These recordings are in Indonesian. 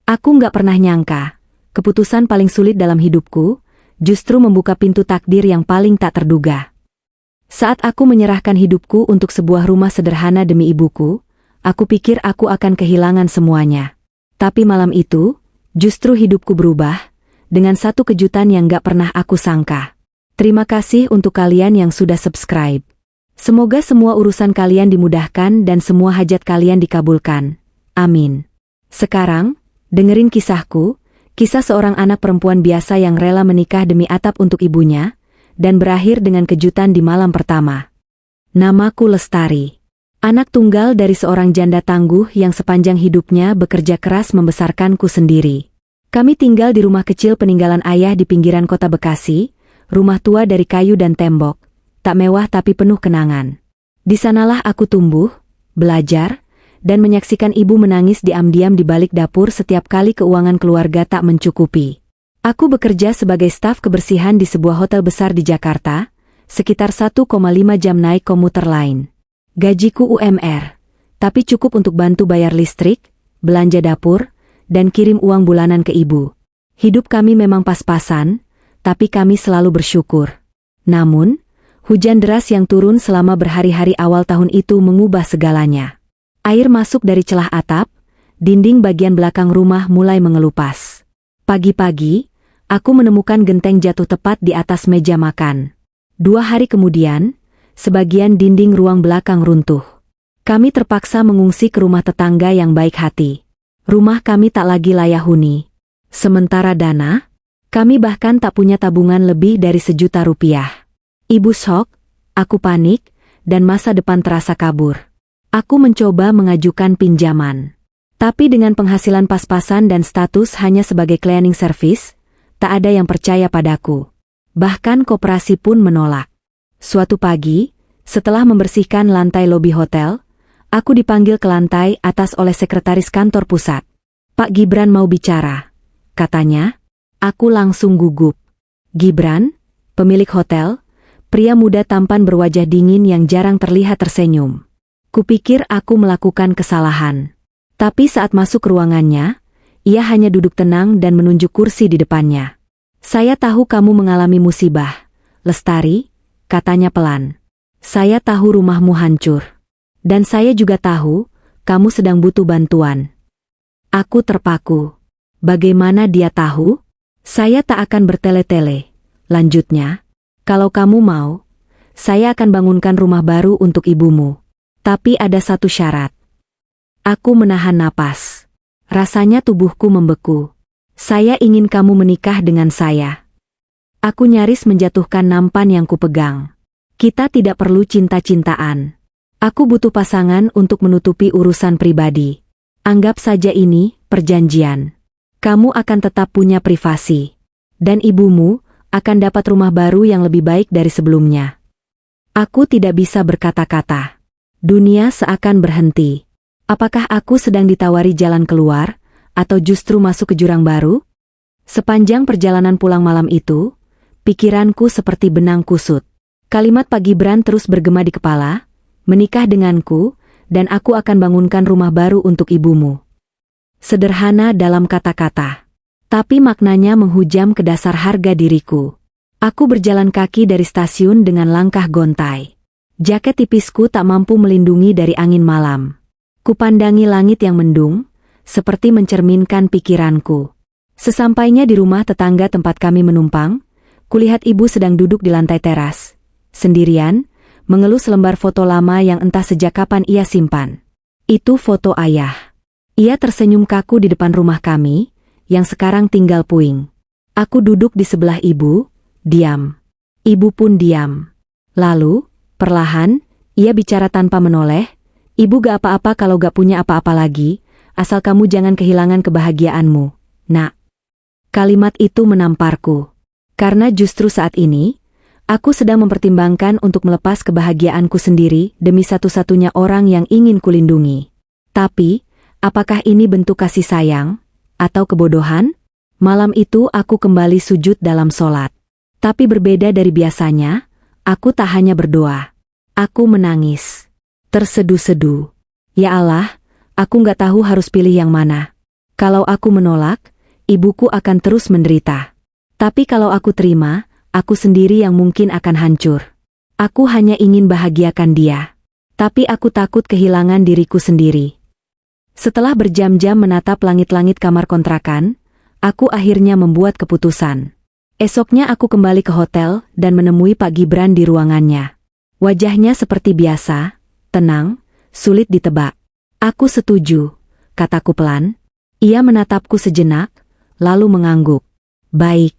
Aku nggak pernah nyangka, keputusan paling sulit dalam hidupku, justru membuka pintu takdir yang paling tak terduga. Saat aku menyerahkan hidupku untuk sebuah rumah sederhana demi ibuku, aku pikir aku akan kehilangan semuanya. Tapi malam itu, justru hidupku berubah, dengan satu kejutan yang gak pernah aku sangka. Terima kasih untuk kalian yang sudah subscribe. Semoga semua urusan kalian dimudahkan dan semua hajat kalian dikabulkan. Amin. Sekarang, dengerin kisahku, kisah seorang anak perempuan biasa yang rela menikah demi atap untuk ibunya, dan berakhir dengan kejutan di malam pertama. Namaku Lestari. Anak tunggal dari seorang janda tangguh yang sepanjang hidupnya bekerja keras membesarkanku sendiri. Kami tinggal di rumah kecil peninggalan ayah di pinggiran kota Bekasi, rumah tua dari kayu dan tembok, tak mewah tapi penuh kenangan. Di sanalah aku tumbuh, belajar, dan menyaksikan ibu menangis diam-diam di balik dapur setiap kali keuangan keluarga tak mencukupi. Aku bekerja sebagai staf kebersihan di sebuah hotel besar di Jakarta, sekitar 1,5 jam naik komuter lain. Gajiku UMR, tapi cukup untuk bantu bayar listrik, belanja dapur, dan kirim uang bulanan ke ibu. Hidup kami memang pas-pasan, tapi kami selalu bersyukur. Namun, hujan deras yang turun selama berhari-hari awal tahun itu mengubah segalanya. Air masuk dari celah atap, dinding bagian belakang rumah mulai mengelupas. Pagi-pagi, aku menemukan genteng jatuh tepat di atas meja makan. 2 hari kemudian, sebagian dinding ruang belakang runtuh. Kami terpaksa mengungsi ke rumah tetangga yang baik hati. Rumah kami tak lagi layak huni. Sementara dana, kami bahkan tak punya tabungan lebih dari Rp1.000.000. Ibu syok, aku panik, dan masa depan terasa kabur. Aku mencoba mengajukan pinjaman. Tapi dengan penghasilan pas-pasan dan status hanya sebagai cleaning service, tak ada yang percaya padaku. Bahkan koperasi pun menolak. Suatu pagi, setelah membersihkan lantai lobi hotel, aku dipanggil ke lantai atas oleh sekretaris kantor pusat. "Pak Gibran mau bicara," katanya. Aku langsung gugup. Gibran, pemilik hotel, pria muda tampan berwajah dingin yang jarang terlihat tersenyum. Kupikir aku melakukan kesalahan. Tapi saat masuk ke ruangannya, ia hanya duduk tenang dan menunjuk kursi di depannya. "Saya tahu kamu mengalami musibah, Lestari," katanya pelan. "Saya tahu rumahmu hancur. Dan saya juga tahu, kamu sedang butuh bantuan." Aku terpaku. Bagaimana dia tahu? "Saya tak akan bertele-tele," lanjutnya. "Kalau kamu mau, saya akan bangunkan rumah baru untuk ibumu. Tapi ada satu syarat." Aku menahan napas. Rasanya tubuhku membeku. "Saya ingin kamu menikah dengan saya." Aku nyaris menjatuhkan nampan yang kupegang. "Kita tidak perlu cinta-cintaan. Aku butuh pasangan untuk menutupi urusan pribadi. Anggap saja ini perjanjian. Kamu akan tetap punya privasi. Dan ibumu akan dapat rumah baru yang lebih baik dari sebelumnya." Aku tidak bisa berkata-kata. Dunia seakan berhenti. Apakah aku sedang ditawari jalan keluar, atau justru masuk ke jurang baru? Sepanjang perjalanan pulang malam itu, pikiranku seperti benang kusut. Kalimat Pak Gibran terus bergema di kepala, "Menikah denganku, dan aku akan bangunkan rumah baru untuk ibumu." Sederhana dalam kata-kata, tapi maknanya menghujam ke dasar harga diriku. Aku berjalan kaki dari stasiun dengan langkah gontai. Jaket tipisku tak mampu melindungi dari angin malam. Kupandangi langit yang mendung, seperti mencerminkan pikiranku. Sesampainya di rumah tetangga tempat kami menumpang, kulihat ibu sedang duduk di lantai teras, sendirian, mengelus selembar foto lama yang entah sejak kapan ia simpan. Itu foto ayah. Ia tersenyum kaku di depan rumah kami, yang sekarang tinggal puing. Aku duduk di sebelah ibu, diam. Ibu pun diam. Lalu, perlahan, ia bicara tanpa menoleh, "Ibu gak apa-apa kalau gak punya apa-apa lagi, asal kamu jangan kehilangan kebahagiaanmu, Nak." Kalimat itu menamparku. Karena justru saat ini, aku sedang mempertimbangkan untuk melepas kebahagiaanku sendiri demi satu-satunya orang yang ingin kulindungi. Tapi, apakah ini bentuk kasih sayang, atau kebodohan? Malam itu aku kembali sujud dalam sholat. Tapi berbeda dari biasanya, aku tak hanya berdoa. Aku menangis. Terseduh-seduh. Ya Allah, aku gak tahu harus pilih yang mana. Kalau aku menolak, ibuku akan terus menderita. Tapi kalau aku terima, aku sendiri yang mungkin akan hancur. Aku hanya ingin bahagiakan dia. Tapi aku takut kehilangan diriku sendiri. Setelah berjam-jam menatap langit-langit kamar kontrakan, aku akhirnya membuat keputusan. Esoknya aku kembali ke hotel dan menemui Pak Gibran di ruangannya. Wajahnya seperti biasa, tenang, sulit ditebak. Aku setuju, kataku pelan. Ia menatapku sejenak, lalu mengangguk. Baik,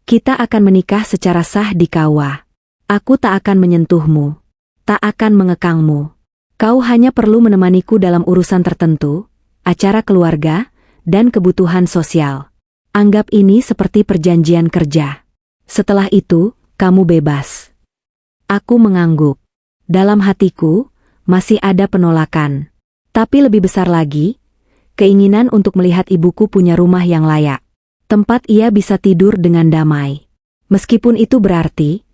kita akan menikah secara sah di KUA. Aku tak akan menyentuhmu, tak akan mengekangmu. Kau hanya perlu menemaniku dalam urusan tertentu, acara keluarga, dan kebutuhan sosial. Anggap ini seperti perjanjian kerja. Setelah itu, kamu bebas. Aku mengangguk. Dalam hatiku, masih ada penolakan. Tapi lebih besar lagi, keinginan untuk melihat ibuku punya rumah yang layak. Tempat ia bisa tidur dengan damai. Meskipun itu berarti,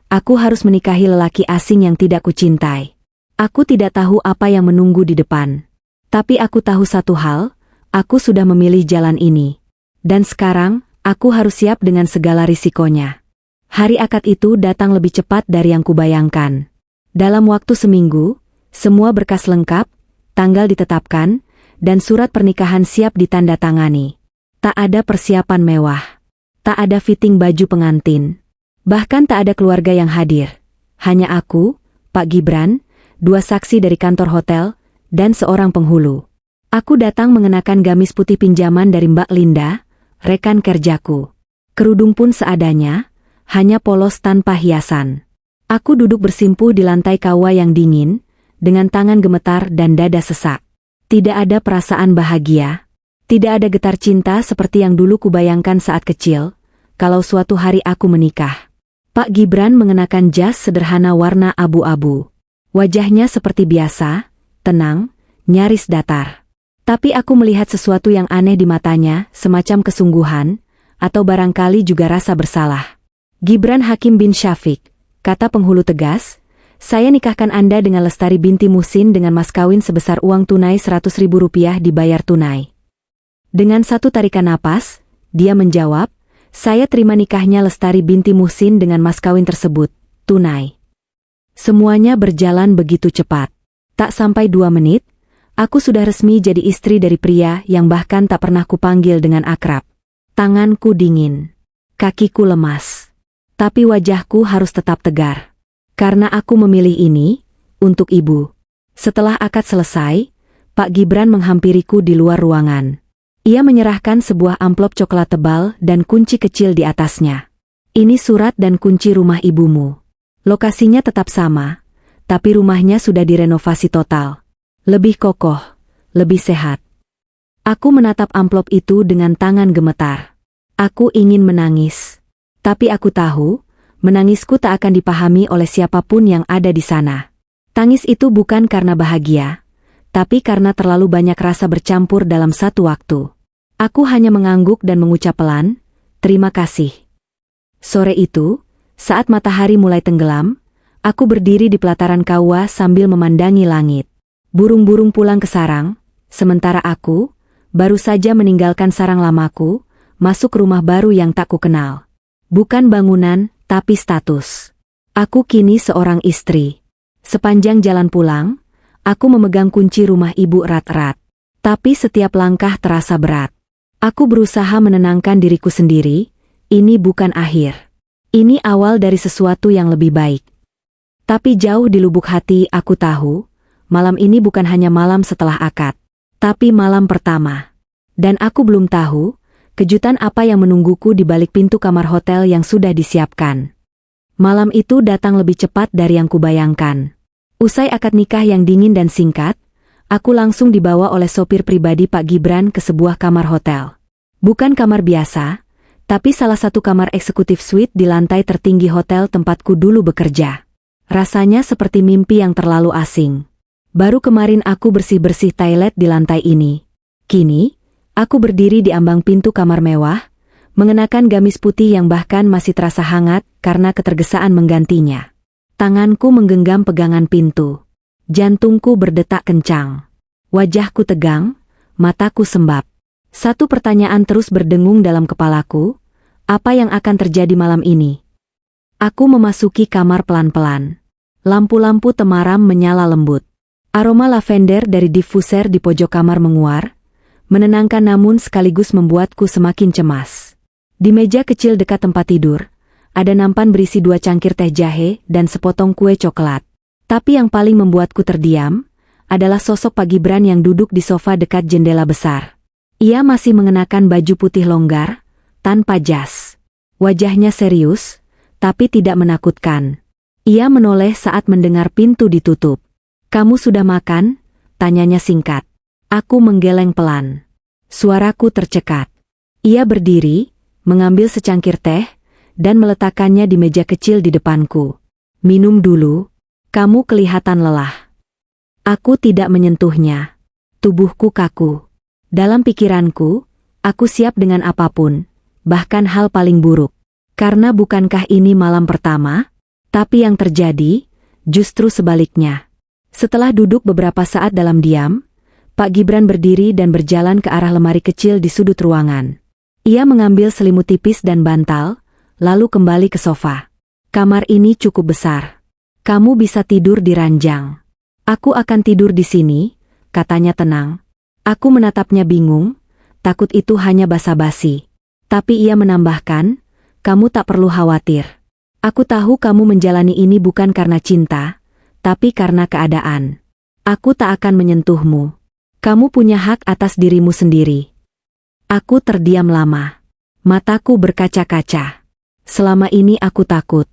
aku harus menikahi lelaki asing yang tidak kucintai. Aku tidak tahu apa yang menunggu di depan. Tapi aku tahu satu hal, aku sudah memilih jalan ini. Dan sekarang, aku harus siap dengan segala risikonya. Hari akad itu datang lebih cepat dari yang kubayangkan. Dalam waktu seminggu, semua berkas lengkap, tanggal ditetapkan, dan surat pernikahan siap ditandatangani. Tak ada persiapan mewah. Tak ada fitting baju pengantin. Bahkan tak ada keluarga yang hadir. Hanya aku, Pak Gibran, 2 saksi dari kantor hotel, dan seorang penghulu. Aku datang mengenakan gamis putih pinjaman dari Mbak Linda, rekan kerjaku. Kerudung pun seadanya, hanya polos tanpa hiasan. Aku duduk bersimpuh di lantai KUA yang dingin, dengan tangan gemetar dan dada sesak. Tidak ada perasaan bahagia. Tidak ada getar cinta seperti yang dulu kubayangkan saat kecil, kalau suatu hari aku menikah. Pak Gibran mengenakan jas sederhana warna abu-abu. Wajahnya seperti biasa, tenang, nyaris datar. Tapi aku melihat sesuatu yang aneh di matanya, semacam kesungguhan, atau barangkali juga rasa bersalah. Gibran Hakim bin Syafiq, kata penghulu tegas, saya nikahkan Anda dengan Lestari binti Muhsin dengan mas kawin sebesar uang tunai Rp100.000 dibayar tunai. Dengan satu tarikan napas, dia menjawab, saya terima nikahnya Lestari binti Muhsin dengan mas kawin tersebut, tunai. Semuanya berjalan begitu cepat. Tak sampai 2 menit, aku sudah resmi jadi istri dari pria yang bahkan tak pernah kupanggil dengan akrab. Tanganku dingin. Kakiku lemas. Tapi wajahku harus tetap tegar. Karena aku memilih ini, untuk ibu. Setelah akad selesai, Pak Gibran menghampiriku di luar ruangan. Ia menyerahkan sebuah amplop coklat tebal dan kunci kecil di atasnya. Ini surat dan kunci rumah ibumu. Lokasinya tetap sama, tapi rumahnya sudah direnovasi total. Lebih kokoh, lebih sehat. Aku menatap amplop itu dengan tangan gemetar. Aku ingin menangis. Tapi aku tahu, menangisku tak akan dipahami oleh siapapun yang ada di sana. Tangis itu bukan karena bahagia, tapi karena terlalu banyak rasa bercampur dalam satu waktu. Aku hanya mengangguk dan mengucap pelan, terima kasih. Sore itu, saat matahari mulai tenggelam, aku berdiri di pelataran KUA sambil memandangi langit. Burung-burung pulang ke sarang, sementara aku, baru saja meninggalkan sarang lamaku, masuk rumah baru yang tak kukenal. Bukan bangunan, tapi status. Aku kini seorang istri. Sepanjang jalan pulang, aku memegang kunci rumah ibu erat-erat. Tapi setiap langkah terasa berat. Aku berusaha menenangkan diriku sendiri, ini bukan akhir. Ini awal dari sesuatu yang lebih baik. Tapi jauh di lubuk hati aku tahu, malam ini bukan hanya malam setelah akad, tapi malam pertama. Dan aku belum tahu, kejutan apa yang menungguku di balik pintu kamar hotel yang sudah disiapkan. Malam itu datang lebih cepat dari yang kubayangkan. Usai akad nikah yang dingin dan singkat, aku langsung dibawa oleh sopir pribadi Pak Gibran ke sebuah kamar hotel. Bukan kamar biasa, tapi salah satu kamar eksekutif suite di lantai tertinggi hotel tempatku dulu bekerja. Rasanya seperti mimpi yang terlalu asing. Baru kemarin aku bersih-bersih toilet di lantai ini. Kini, aku berdiri di ambang pintu kamar mewah, mengenakan gamis putih yang bahkan masih terasa hangat karena ketergesaan menggantinya. Tanganku menggenggam pegangan pintu. Jantungku berdetak kencang. Wajahku tegang, mataku sembab. Satu pertanyaan terus berdengung dalam kepalaku, apa yang akan terjadi malam ini? Aku memasuki kamar pelan-pelan. Lampu-lampu temaram menyala lembut. Aroma lavender dari diffuser di pojok kamar menguar, menenangkan namun sekaligus membuatku semakin cemas. Di meja kecil dekat tempat tidur, ada nampan berisi 2 cangkir teh jahe dan sepotong kue coklat. Tapi yang paling membuatku terdiam, adalah sosok Pak Gibran yang duduk di sofa dekat jendela besar. Ia masih mengenakan baju putih longgar, tanpa jas. Wajahnya serius, tapi tidak menakutkan. Ia menoleh saat mendengar pintu ditutup. "Kamu sudah makan?" tanyanya singkat. Aku menggeleng pelan. Suaraku tercekat. Ia berdiri, mengambil secangkir teh, dan meletakkannya di meja kecil di depanku. "Minum dulu, kamu kelihatan lelah." Aku tidak menyentuhnya. Tubuhku kaku. Dalam pikiranku, aku siap dengan apapun, bahkan hal paling buruk. Karena bukankah ini malam pertama? Tapi yang terjadi, justru sebaliknya. Setelah duduk beberapa saat dalam diam, Pak Gibran berdiri dan berjalan ke arah lemari kecil di sudut ruangan. Ia mengambil selimut tipis dan bantal, lalu kembali ke sofa. "Kamar ini cukup besar. Kamu bisa tidur di ranjang." "Aku akan tidur di sini," katanya tenang. Aku menatapnya bingung, takut itu hanya basa-basi. Tapi ia menambahkan, "Kamu tak perlu khawatir. Aku tahu kamu menjalani ini bukan karena cinta, tapi karena keadaan. Aku tak akan menyentuhmu. Kamu punya hak atas dirimu sendiri." Aku terdiam lama. Mataku berkaca-kaca. Selama ini aku takut.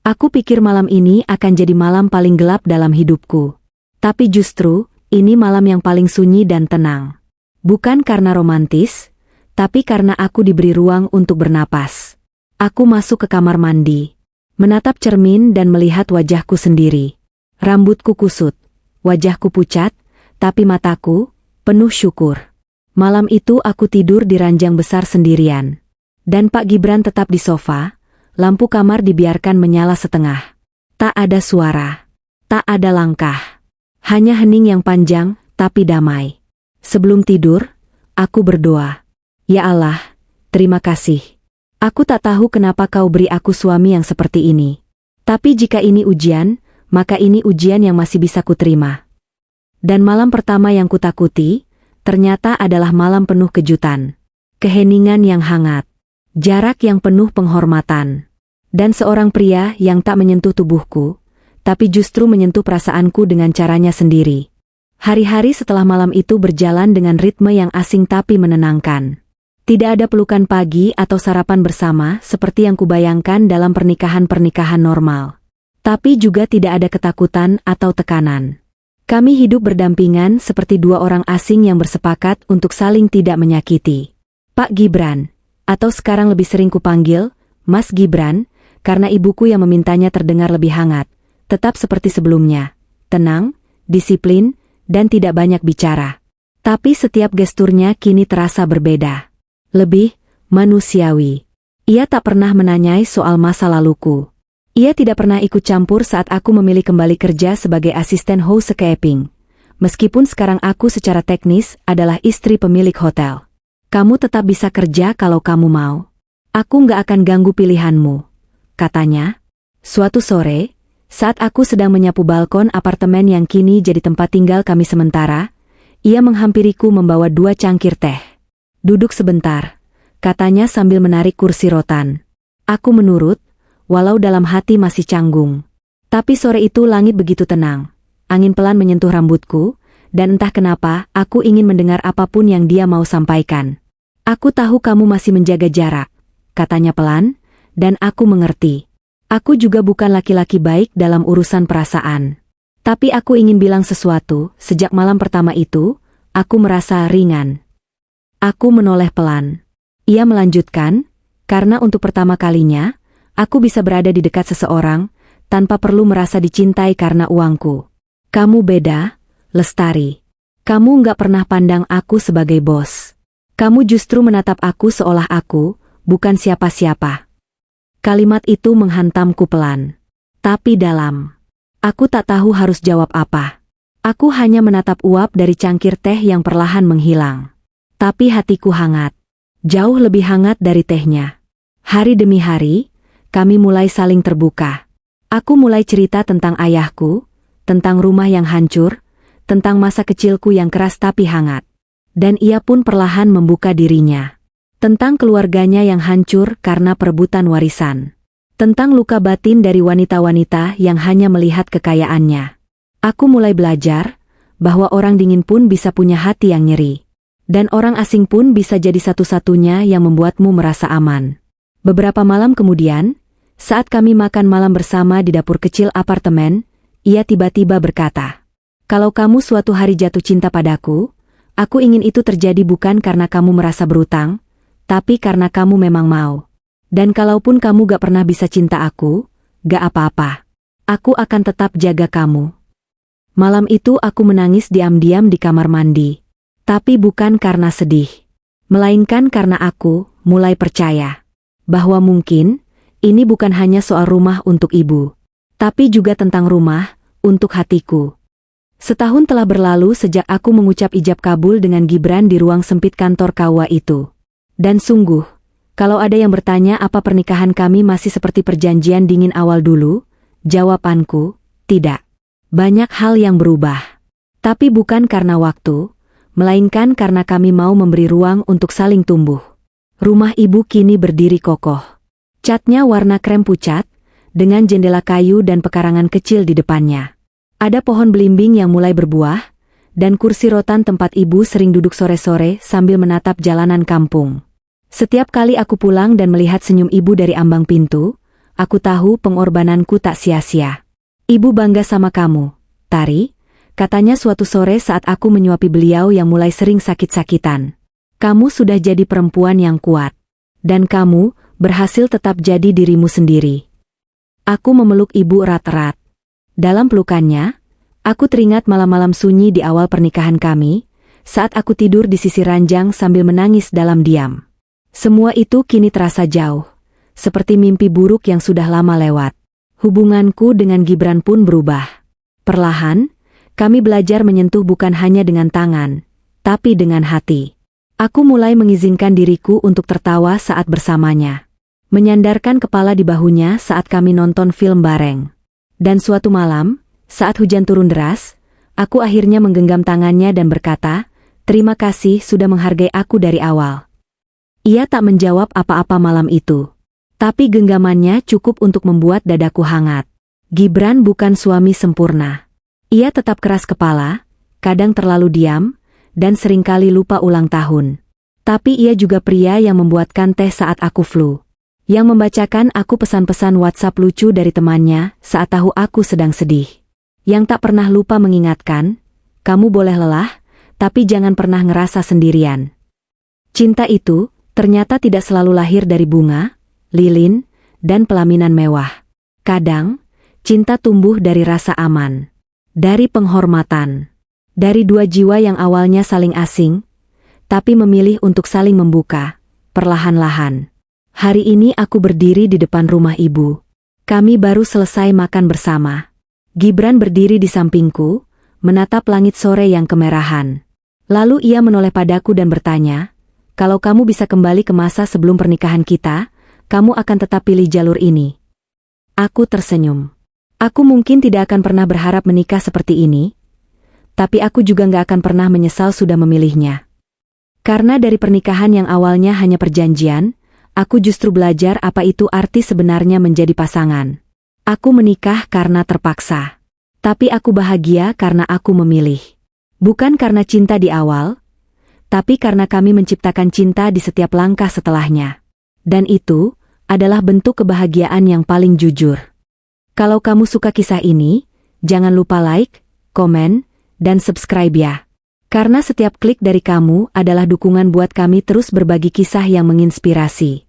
Aku pikir malam ini akan jadi malam paling gelap dalam hidupku. Tapi justru, ini malam yang paling sunyi dan tenang. Bukan karena romantis, tapi karena aku diberi ruang untuk bernapas. Aku masuk ke kamar mandi, menatap cermin dan melihat wajahku sendiri. Rambutku kusut, wajahku pucat, tapi mataku penuh syukur. Malam itu aku tidur di ranjang besar sendirian. Dan Pak Gibran tetap di sofa, lampu kamar dibiarkan menyala setengah. Tak ada suara, tak ada langkah. Hanya hening yang panjang, tapi damai. Sebelum tidur, aku berdoa. "Ya Allah, terima kasih. Aku tak tahu kenapa kau beri aku suami yang seperti ini. Tapi jika ini ujian, maka ini ujian yang masih bisa kuterima." Dan malam pertama yang kutakuti, ternyata adalah malam penuh kejutan. Keheningan yang hangat, jarak yang penuh penghormatan, dan seorang pria yang tak menyentuh tubuhku, tapi justru menyentuh perasaanku dengan caranya sendiri. Hari-hari setelah malam itu berjalan dengan ritme yang asing tapi menenangkan. Tidak ada pelukan pagi atau sarapan bersama seperti yang kubayangkan dalam pernikahan-pernikahan normal. Tapi juga tidak ada ketakutan atau tekanan. Kami hidup berdampingan seperti 2 orang asing yang bersepakat untuk saling tidak menyakiti. Pak Gibran, atau sekarang lebih sering kupanggil Mas Gibran, karena ibuku yang memintanya terdengar lebih hangat. Tetap seperti sebelumnya, tenang, disiplin, dan tidak banyak bicara. Tapi setiap gesturnya kini terasa berbeda. Lebih manusiawi. Ia tak pernah menanyai soal masa laluku. Ia tidak pernah ikut campur saat aku memilih kembali kerja sebagai asisten housekeeping. Meskipun sekarang aku secara teknis adalah istri pemilik hotel. "Kamu tetap bisa kerja kalau kamu mau. Aku nggak akan ganggu pilihanmu," katanya. Suatu sore, saat aku sedang menyapu balkon apartemen yang kini jadi tempat tinggal kami sementara, ia menghampiriku membawa 2 cangkir teh. "Duduk sebentar," katanya sambil menarik kursi rotan. Aku menurut, walau dalam hati masih canggung. Tapi sore itu langit begitu tenang. Angin pelan menyentuh rambutku, dan entah kenapa aku ingin mendengar apapun yang dia mau sampaikan. "Aku tahu kamu masih menjaga jarak," katanya pelan, dan aku mengerti. Aku juga bukan laki-laki baik dalam urusan perasaan. Tapi aku ingin bilang sesuatu, sejak malam pertama itu, aku merasa ringan. Aku menoleh pelan. Ia melanjutkan, "Karena untuk pertama kalinya, aku bisa berada di dekat seseorang, tanpa perlu merasa dicintai karena uangku. Kamu beda, Lestari. Kamu nggak pernah pandang aku sebagai bos. Kamu justru menatap aku seolah aku, bukan siapa-siapa." Kalimat itu menghantamku pelan, tapi dalam. Aku tak tahu harus jawab apa. Aku hanya menatap uap dari cangkir teh yang perlahan menghilang. Tapi hatiku hangat. Jauh lebih hangat dari tehnya. Hari demi hari, kami mulai saling terbuka. Aku mulai cerita tentang ayahku, tentang rumah yang hancur, tentang masa kecilku yang keras tapi hangat. Dan ia pun perlahan membuka dirinya. Tentang keluarganya yang hancur karena perebutan warisan. Tentang luka batin dari wanita-wanita yang hanya melihat kekayaannya. Aku mulai belajar bahwa orang dingin pun bisa punya hati yang nyeri. Dan orang asing pun bisa jadi satu-satunya yang membuatmu merasa aman. Beberapa malam kemudian, saat kami makan malam bersama di dapur kecil apartemen, ia tiba-tiba berkata, "Kalau kamu suatu hari jatuh cinta padaku, aku ingin itu terjadi bukan karena kamu merasa berutang, tapi karena kamu memang mau. Dan kalaupun kamu gak pernah bisa cinta aku, gak apa-apa. Aku akan tetap jaga kamu." Malam itu aku menangis diam-diam di kamar mandi. Tapi bukan karena sedih. Melainkan karena aku mulai percaya bahwa mungkin ini bukan hanya soal rumah untuk ibu, tapi juga tentang rumah untuk hatiku. Setahun telah berlalu sejak aku mengucap ijab kabul dengan Gibran di ruang sempit kantor KUA itu. Dan sungguh, kalau ada yang bertanya apa pernikahan kami masih seperti perjanjian dingin awal dulu, jawabanku, tidak. Banyak hal yang berubah. Tapi bukan karena waktu, melainkan karena kami mau memberi ruang untuk saling tumbuh. Rumah ibu kini berdiri kokoh. Catnya warna krem pucat, dengan jendela kayu dan pekarangan kecil di depannya. Ada pohon belimbing yang mulai berbuah, dan kursi rotan tempat ibu sering duduk sore-sore sambil menatap jalanan kampung. Setiap kali aku pulang dan melihat senyum ibu dari ambang pintu, aku tahu pengorbananku tak sia-sia. "Ibu bangga sama kamu, Tari," katanya suatu sore saat aku menyuapi beliau yang mulai sering sakit-sakitan. "Kamu sudah jadi perempuan yang kuat. Dan kamu berhasil tetap jadi dirimu sendiri." Aku memeluk ibu erat-erat. Dalam pelukannya, aku teringat malam-malam sunyi di awal pernikahan kami, saat aku tidur di sisi ranjang sambil menangis dalam diam. Semua itu kini terasa jauh, seperti mimpi buruk yang sudah lama lewat. Hubunganku dengan Gibran pun berubah. Perlahan, kami belajar menyentuh bukan hanya dengan tangan, tapi dengan hati. Aku mulai mengizinkan diriku untuk tertawa saat bersamanya. Menyandarkan kepala di bahunya saat kami nonton film bareng. Dan suatu malam, saat hujan turun deras, aku akhirnya menggenggam tangannya dan berkata, "Terima kasih sudah menghargai aku dari awal." Ia tak menjawab apa-apa malam itu. Tapi genggamannya cukup untuk membuat dadaku hangat. Gibran bukan suami sempurna. Ia tetap keras kepala, kadang terlalu diam, dan seringkali lupa ulang tahun. Tapi ia juga pria yang membuatkan teh saat aku flu. Yang membacakan aku pesan-pesan WhatsApp lucu dari temannya saat tahu aku sedang sedih. Yang tak pernah lupa mengingatkan, "Kamu boleh lelah, tapi jangan pernah ngerasa sendirian." Cinta itu ternyata tidak selalu lahir dari bunga, lilin, dan pelaminan mewah. Kadang, cinta tumbuh dari rasa aman. Dari penghormatan. Dari dua jiwa yang awalnya saling asing, tapi memilih untuk saling membuka, perlahan-lahan. Hari ini aku berdiri di depan rumah ibu. Kami baru selesai makan bersama. Gibran berdiri di sampingku, menatap langit sore yang kemerahan. Lalu ia menoleh padaku dan bertanya, "Kalau kamu bisa kembali ke masa sebelum pernikahan kita, kamu akan tetap pilih jalur ini?" Aku tersenyum. Aku mungkin tidak akan pernah berharap menikah seperti ini, tapi aku juga gak akan pernah menyesal sudah memilihnya. Karena dari pernikahan yang awalnya hanya perjanjian, aku justru belajar apa itu arti sebenarnya menjadi pasangan. Aku menikah karena terpaksa. Tapi aku bahagia karena aku memilih. Bukan karena cinta di awal, tapi karena kami menciptakan cinta di setiap langkah setelahnya. Dan itu adalah bentuk kebahagiaan yang paling jujur. Kalau kamu suka kisah ini, jangan lupa like, komen, dan subscribe ya. Karena setiap klik dari kamu adalah dukungan buat kami terus berbagi kisah yang menginspirasi.